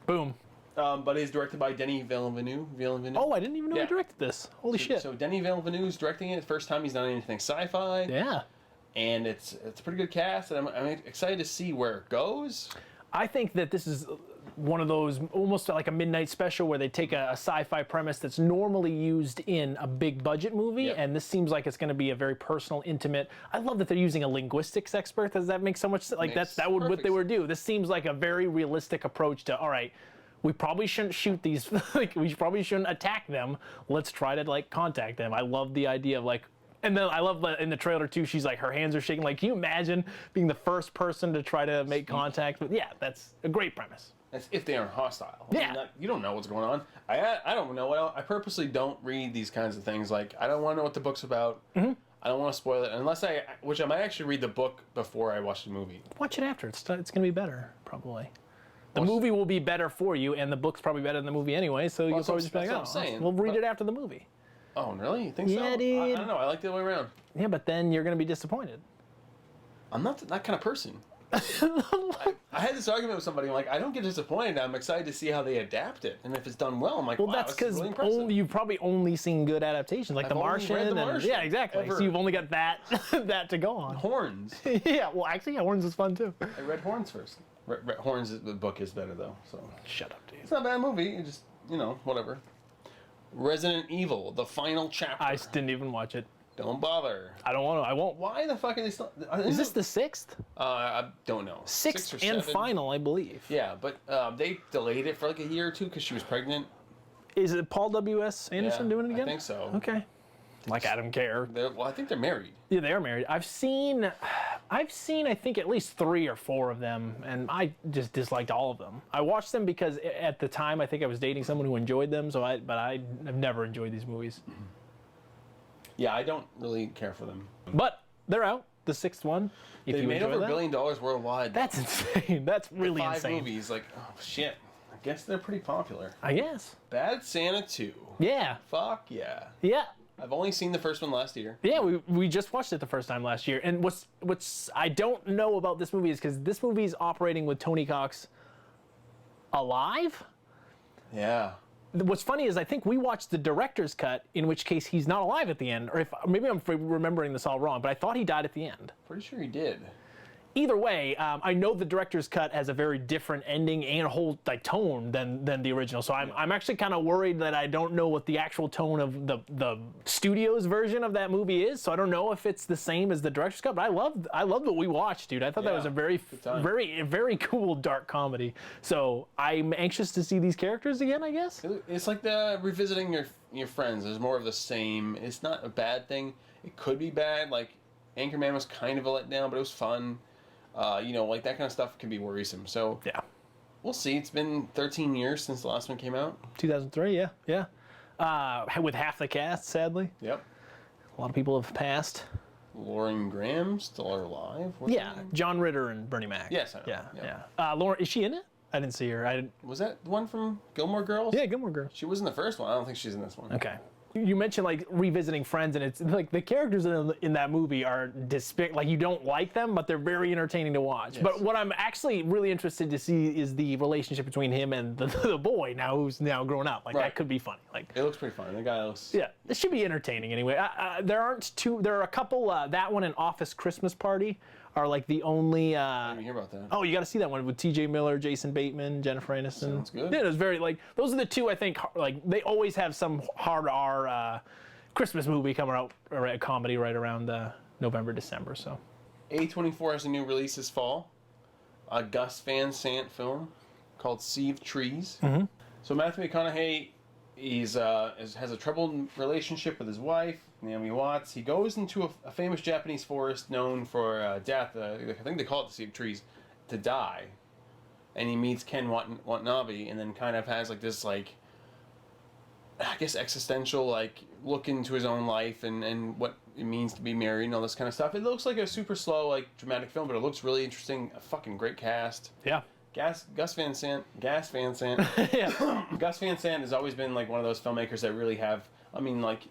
Boom. But he's directed by Denis Villeneuve. Oh, I didn't even know he directed this. Holy shit. So Denis Villeneuve's directing it. First time he's done anything sci-fi. Yeah. And it's a pretty good cast, and I'm excited to see where it goes. I think that this is one of those almost like a midnight special where they take a sci-fi premise that's normally used in a big budget movie, and this seems like it's going to be a very personal, intimate. I love that they're using a linguistics expert. Does that make so much sense? Like that would what they would do. This seems like a very realistic approach to, all right, we probably shouldn't shoot these, like we probably shouldn't attack them. Let's try to like contact them. I love the idea of like, and then I love that in the trailer too, she's like, her hands are shaking. Like, can you imagine being the first person to try to make contact with, that's a great premise. That's if they aren't hostile. Yeah. I mean, you don't know what's going on. I don't know what else. I purposely don't read these kinds of things. Like, I don't want to know what the book's about. I don't want to spoil it unless which I might actually read the book before I watch the movie. Watch it after. It's going to be better, probably. The movie will be better for you, and the book's probably better than the movie anyway, so you'll probably just be like, what I'm saying. We'll read it after the movie. Oh, really? You think so? Yeah, dude. I don't know. I like the other way around. Yeah, but then you're going to be disappointed. I'm not that kind of person. I had this argument with somebody. I'm like, I don't get disappointed. I'm excited to see how they adapt it, and if it's done well, I'm like, well, wow, that's because really impressive. you've probably only seen good adaptations, like I've The only Martian. read The Martian, yeah, exactly. ever. So you've only got that that to go on. Horns. Yeah, well, actually, Horns is fun too. I read Horns first. Horns, the book is better though. So Shut up, dude. it's not a bad movie. It just whatever. Resident Evil, the final chapter. I didn't even watch it. Don't bother. I don't want to. I won't. Why the fuck are they still? Is this the 6th? I don't know. Sixth Six or and seven. final, I believe. Yeah, but they delayed it for like a year or two because she was pregnant. Is it Paul W.S. Anderson doing it again? I think so. Okay. Like, I don't care. Well, I think they're married. Yeah, they are married. I've seen, I think at least 3 or 4 of them, and I just disliked all of them. I watched them because at the time I think I was dating someone who enjoyed them, but I've never enjoyed these movies. Yeah, I don't really care for them. But they're out. The 6th one. If They you made enjoy over $1 that. billion worldwide. That's insane. That's really 5 insane. movies. Like, oh shit. I guess they're pretty popular. I guess. Bad Santa 2. Yeah. Fuck yeah. Yeah. I've only seen the first one last year. Yeah, we just watched it the first time last year. And what's I don't know about this movie is because this movie is operating with Tony Cox alive. Yeah. What's funny is I think we watched the director's cut, in which case he's not alive at the end. Or maybe I'm remembering this all wrong, but I thought he died at the end. Pretty sure he did. Either way, I know the director's cut has a very different ending and whole like tone than the original. So I'm actually kind of worried that I don't know what the actual tone of the studio's version of that movie is. So I don't know if it's the same as the director's cut. But I loved what we watched, dude. I thought that was a very cool dark comedy. So I'm anxious to see these characters again, I guess. It's like the revisiting your friends. There's more of the same. It's not a bad thing. It could be bad. Like Anchorman was kind of a letdown, but it was fun. Like that kind of stuff can be worrisome. So Yeah. We'll see. It's been 13 years since the last one came out. 2003, yeah. With half the cast, sadly. Yep. A lot of people have passed. Lauren Graham still alive? What's her name? John Ritter and Bernie Mac. Yes, I know. Yeah. Lauren, is she in it? I didn't see her. Was that the one from Gilmore Girls? Yeah, Gilmore Girls. She was in the first one. I don't think she's in this one. Okay. You mentioned like revisiting Friends, and it's like the characters in that movie are like you don't like them, but they're very entertaining to watch. Yes. But what I'm actually really interested to see is the relationship between him and the boy who's now grown up. Like that could be funny. Like it looks pretty funny. The guy looks. Yeah, it should be entertaining anyway. There are a couple. That one and Office Christmas Party are like the only. I didn't hear about that. Oh, you got to see that one with T.J. Miller, Jason Bateman, Jennifer Aniston. Sounds good. Yeah, it was very like those are the two I think like they always have some hard R Christmas movie coming out or a comedy right around November, December. So A24 has a new release this fall, a Gus Van Sant film called Sea of Trees. Mm-hmm. So Matthew McConaughey, has a troubled relationship with his wife, Naomi Watts. He goes into a famous Japanese forest known for death. I think they call it the Sea of Trees, to die. And he meets Ken Watanabe, and then kind of has like this like, I guess existential like look into his own life and what it means to be married and all this kind of stuff. It looks like a super slow like dramatic film, but it looks really interesting. A fucking great cast. yeah. Gus Van Sant. Yeah. Gus Van Sant has always been like one of those filmmakers that really have. I mean, like,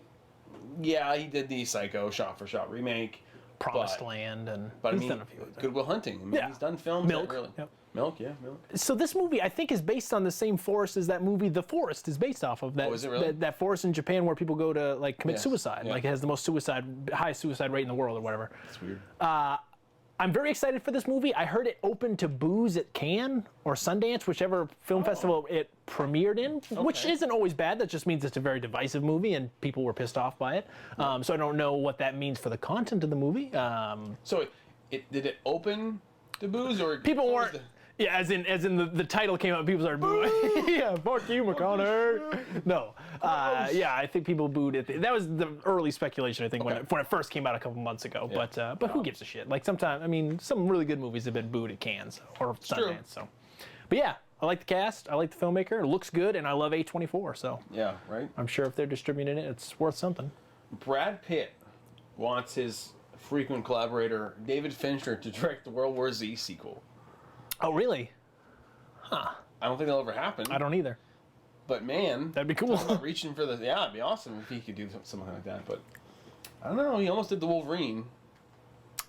yeah, he did the Psycho shot-for-shot remake, Promised Land, but I he's mean, done a few of them. Good Will Hunting. I mean, Yeah. he's done films. Milk. That really, Yep. Milk. So this movie, I think, is based on the same forest as that movie, The Forest, is based off of. That, Oh, is it really? that forest in Japan where people go to like commit Yes. suicide. Yeah. Like it has the highest suicide rate in the world or whatever. It's weird. I'm very excited for this movie. I heard it opened to boos at Cannes or Sundance, whichever film festival it premiered in, which isn't always bad. That just means it's a very divisive movie and people were pissed off by it. So I don't know what that means for the content of the movie. So did it open to boos or People weren't. Yeah, as in the title came out, people started booing. Yeah, fuck you, McConaughey. No, yeah, I think people booed it. That was the early speculation, I think, when it first came out a couple months ago. Yeah. But who gives a shit? Like sometimes, I mean, some really good movies have been booed at Cannes or Sundance. So, but yeah, I like the cast, I like the filmmaker. It looks good, and I love A24. So yeah, right. I'm sure if they're distributing it, it's worth something. Brad Pitt wants his frequent collaborator David Fincher to direct the World War Z sequel. Oh, really? Huh. I don't think that'll ever happen. I don't either. But man, that'd be cool. Reaching for yeah, it'd be awesome if he could do something like that. But I don't know. He almost did the Wolverine.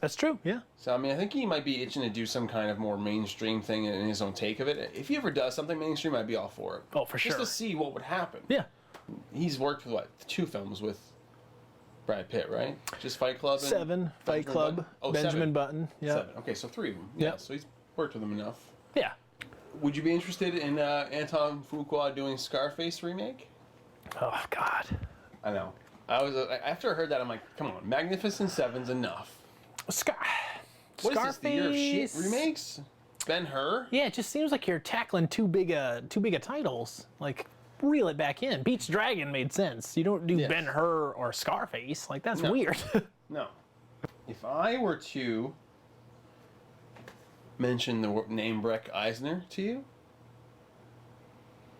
That's true. Yeah. So I mean, I think he might be itching to do some kind of more mainstream thing in his own take of it. If he ever does something mainstream, I'd be all for it. Oh, for sure. Just to see what would happen. Yeah. He's worked with 2 films with Brad Pitt, right? Just Fight Club. And 7, Fight Club, Benjamin Button. Yeah. 7. Okay, so 3 of them. Yeah. So he's worked with them enough. Yeah. Would you be interested in Anton Fuqua doing Scarface remake? Oh God. I know. I was after I heard that, I'm like, come on, Magnificent Seven's enough. What Scarface. Is this, the year of shit remakes? Ben-Hur? Yeah, it just seems like you're tackling too big a titles. Like, reel it back in. Pete's Dragon made sense. You don't do Ben-Hur or Scarface. Like, that's weird. No. If I were to mention the name Breck Eisner to you,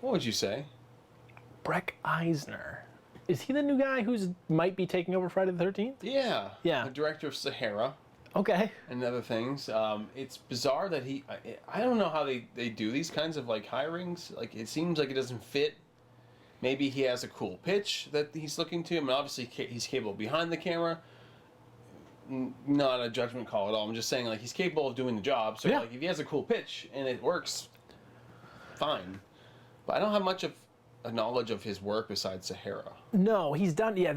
what would you say? Breck Eisner. Is he the new guy who's might be taking over Friday the 13th? Yeah. Yeah. The director of Sahara. Okay. And other things. It's bizarre that I don't know how they do these kinds of like hirings. Like it seems like it doesn't fit. Maybe he has a cool pitch that he's looking to. I mean, obviously he's capable behind the camera. Not a judgment call at all. I'm just saying like he's capable of doing the job. So like if he has a cool pitch and it works, fine. But I don't have much of a knowledge of his work besides Sahara. No, he's done. Yeah,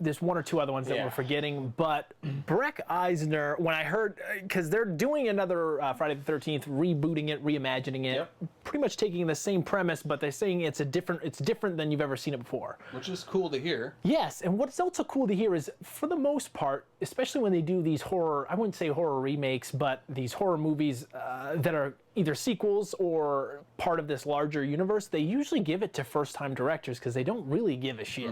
there's 1 or 2 other ones that we're forgetting. But Breck Eisner, when I heard, because they're doing another Friday the 13th, rebooting it, reimagining it, pretty much taking the same premise, but they're saying it's different than you've ever seen it before. Which is cool to hear. Yes, and what's also cool to hear is, for the most part, especially when they do these horror, I wouldn't say horror remakes, but these horror movies that are either sequels or part of this larger universe, they usually give it to first-time directors because they don't really give a shit.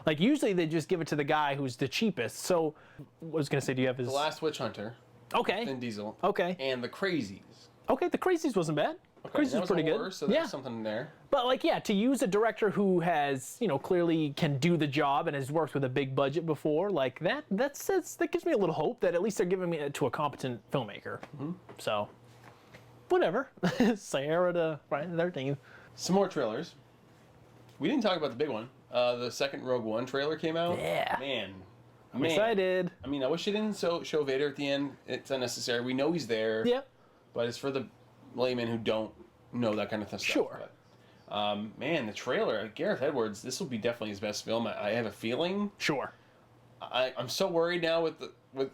Like, usually they just give it to the guy who's the cheapest. So, I was going to say, do you have his... The Last Witch Hunter. Okay. Vin Diesel. Okay. And The Crazies. Okay, The Crazies wasn't bad. Okay, Crazies was pretty good. Horror, so there's something there. But, like, yeah, to use a director who has, clearly can do the job and has worked with a big budget before, like, that gives me a little hope that at least they're giving it to a competent filmmaker. So... whatever. Sahara to Friday the 13th. Some more trailers. We didn't talk about the big one. The second Rogue One trailer came out. Yeah. Man. I'm excited. I mean, I wish they didn't show Vader at the end. It's unnecessary. We know he's there. Yeah. But it's for the laymen who don't know that kind of stuff. Sure. But, man, the trailer, Gareth Edwards, this will be definitely his best film. I have a feeling. Sure. I'm so worried now with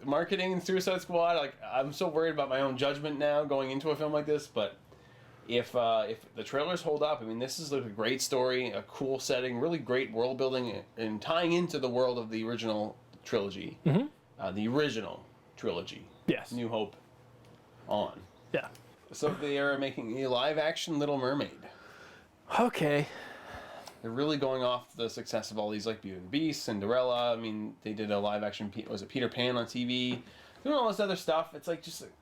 marketing and Suicide Squad. Like, I'm so worried about my own judgment now going into a film like this. But if the trailers hold up, I mean, this is like a great story, a cool setting, really great world building, and tying into the world of the original trilogy. The original trilogy. Yes. New Hope on. Yeah. So they are making a live-action Little Mermaid. Okay. They're really going off the success of all these, like Beauty and the Beast, Cinderella. I mean, they did a live-action, was it Peter Pan on TV? Doing all this other stuff. It's like, just like,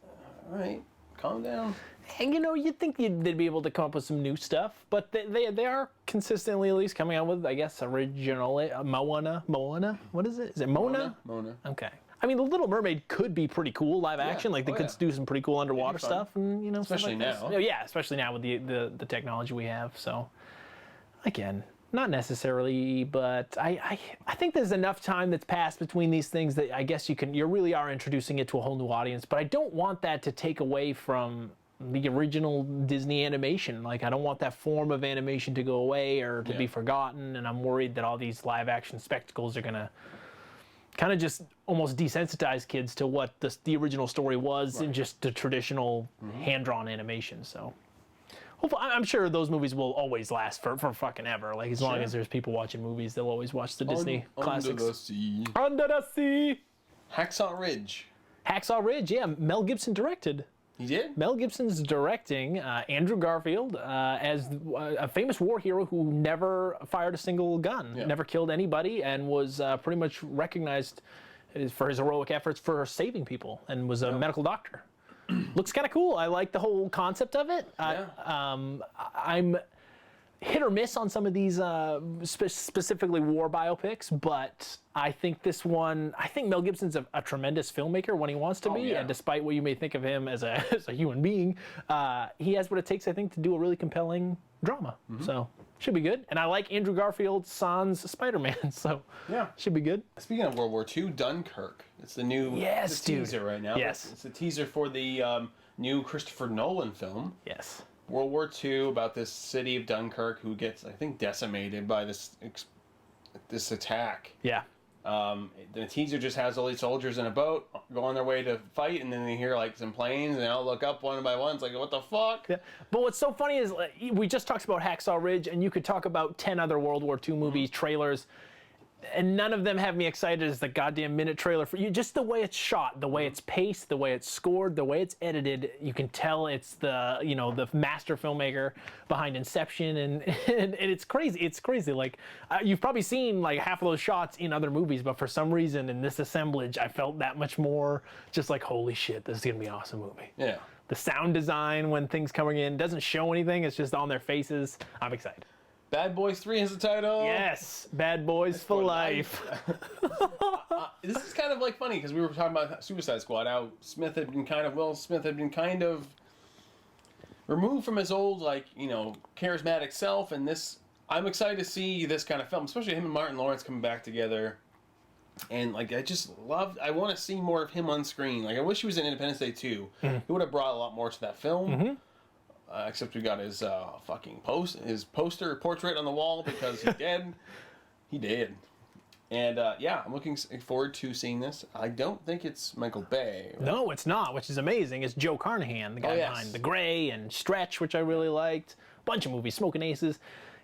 all right, calm down. And you'd think they'd be able to come up with some new stuff, but they are consistently at least coming out with, I guess, original Moana. What is it? Is it Mona? Mona. Okay. I mean, The Little Mermaid could be pretty cool live action. Like they could do some pretty cool underwater stuff, and especially stuff like now. Yeah, especially now with the technology we have. So, again, not necessarily, but I think there's enough time that's passed between these things that I guess you really are introducing it to a whole new audience. But I don't want that to take away from the original Disney animation. Like, I don't want that form of animation to go away or to be forgotten, and I'm worried that all these live action spectacles are gonna kind of just almost desensitized kids to what the original story was and just the traditional hand-drawn animation. So hopefully, I'm sure those movies will always last for fucking ever. Like, as long as there's people watching movies, they'll always watch the Disney classics. Under the sea. Under the sea. Hacksaw Ridge. Hacksaw Ridge, yeah. Mel Gibson directed. He did? Mel Gibson's directing Andrew Garfield as a famous war hero who never fired a single gun, never killed anybody, and was pretty much recognized for his heroic efforts for saving people, and was a medical doctor. Looks kind of cool. I like the whole concept of it. I'm hit or miss on some of these specifically war biopics, but I think this one, I think Mel Gibson's a tremendous filmmaker when he wants to be, and despite what you may think of him as a human being, he has what it takes, I think, to do a really compelling drama. So should be good. And I like Andrew Garfield sans Spider-Man, so should be good. Speaking of World War II, Dunkirk. It's the new teaser right now. Yes. It's the teaser for the new Christopher Nolan film. Yes. World War II, about this city of Dunkirk who gets, I think, decimated by this attack. Yeah. The teaser just has all these soldiers in a boat go on their way to fight, and then they hear like some planes, and they all look up one by one. It's like, what the fuck? Yeah. But what's so funny is we just talked about Hacksaw Ridge, and you could talk about 10 other World War II movies, trailers, and none of them have me excited as the goddamn minute trailer for you. Just the way it's shot, the way it's paced, the way it's scored, the way it's edited. You can tell it's the master filmmaker behind Inception, and it's crazy. It's crazy. Like you've probably seen like half of those shots in other movies, but for some reason in this assemblage, I felt that much more just like, holy shit, this is gonna be an awesome movie. Yeah. The sound design when things coming in doesn't show anything. It's just on their faces. I'm excited. Bad Boys 3 has the title. Yes, Bad Boys for life. This is kind of like funny because we were talking about Suicide Squad. How Will Smith had been kind of removed from his old charismatic self, and this I'm excited to see this kind of film, especially him and Martin Lawrence coming back together. And I want to see more of him on screen. Like I wish he was in Independence Day 2. He would have brought a lot more to that film. Except we got his poster portrait on the wall because he did. He did. And I'm looking forward to seeing this. I don't think it's Michael Bay. Right? No, it's not, which is amazing. It's Joe Carnahan, the guy behind The Gray and Stretch, which I really liked. Bunch of movies, Smoking Aces.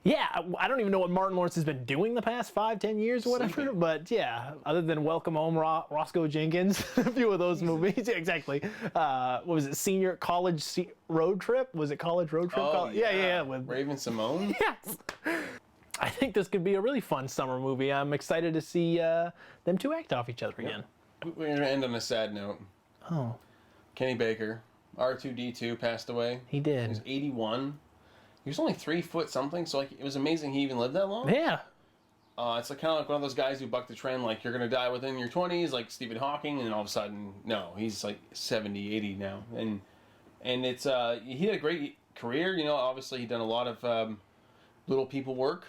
Yeah, I don't even know what Martin Lawrence has been doing the past 5-10 years or whatever, but yeah, other than Welcome Home, Roscoe Jenkins, a few of those movies. Yeah, exactly. What was it, College Road Trip? Was it College Road Trip? Oh, yeah. With Raven Simone? Yes. I think this could be a really fun summer movie. I'm excited to see them two act off each other again. We're going to end on a sad note. Oh. Kenny Baker, R2-D2, passed away. He did. He was 81. He was only 3 foot something, so it was amazing he even lived that long. Yeah. It's kind of like one of those guys who bucked the trend, like you're going to die within your 20s, like Stephen Hawking, and all of a sudden, no, he's like 70, 80 now. And it's he had a great career, obviously he'd done a lot of little people work.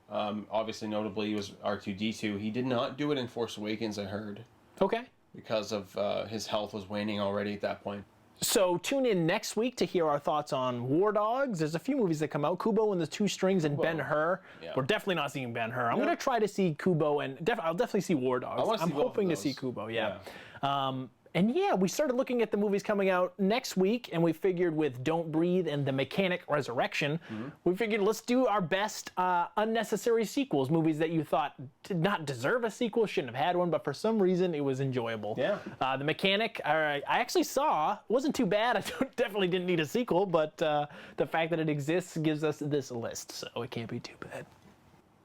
Obviously, notably, he was R2-D2. He did not do it in Force Awakens, I heard. Okay. Because of his health was waning already at that point. So tune in next week to hear our thoughts on War Dogs. There's a few movies that come out. Kubo and the Two Strings and Ben-Hur. Yeah. We're definitely not seeing Ben-Hur. I'm going to try to see Kubo and I'll definitely see War Dogs. I'm hoping to see Kubo, yeah. And yeah, we started looking at the movies coming out next week, and we figured with Don't Breathe and The Mechanic Resurrection, we figured let's do our best unnecessary sequels, movies that you thought did not deserve a sequel, shouldn't have had one, but for some reason it was enjoyable. Yeah. The Mechanic, I actually saw, wasn't too bad. I definitely didn't need a sequel, but the fact that it exists gives us this list, so it can't be too bad.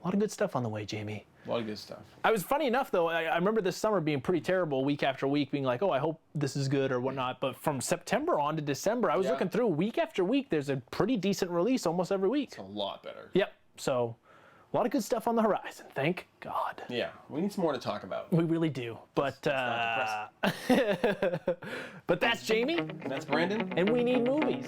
A lot of good stuff on the way, Jamie. A lot of good stuff. I was funny enough, though, I remember this summer being pretty terrible week after week, being like, oh, I hope this is good or whatnot. But from September on to December, I was looking through week after week. There's a pretty decent release almost every week. It's a lot better. Yep. So a lot of good stuff on the horizon. Thank God. Yeah. We need some more to talk about. We really do. But but that's Jamie. And that's Brandon. And we need movies.